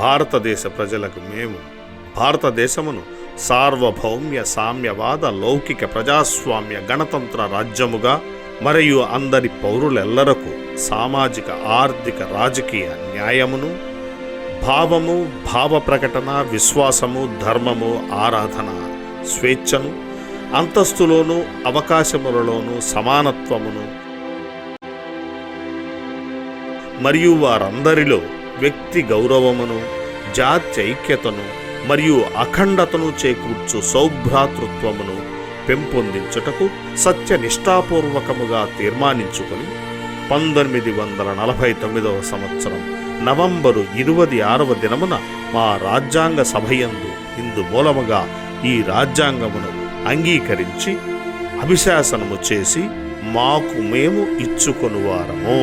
భారతదేశ ప్రజలకు మేము భారతదేశమును సార్వభౌమ్య సామ్యవాద లౌకిక ప్రజాస్వామ్య గణతంత్ర రాజ్యముగా మరియు అందరి పౌరులెల్లరకు సామాజిక ఆర్థిక రాజకీయ న్యాయమును భావము భావ ప్రకటన విశ్వాసము ధర్మము ఆరాధన స్వేచ్ఛను అంతస్తులోను అవకాశములలోను సమానత్వమును మరియు వారందరిలో వ్యక్తి గౌరవమును జాత్యైక్యతను మరియు అఖండతను చేకూర్చు సౌభ్రాతృత్వమును పెంపొందించుటకు సత్యనిష్టాపూర్వకముగా తీర్మానించుకొని 1949 సంవత్సరం నవంబరు 26వ దినమున మా రాజ్యాంగ సభయందు ఇందు మూలముగా ఈ రాజ్యాంగమును అంగీకరించి అభిశాసనము చేసి మాకు మేము ఇచ్చుకొనువారము.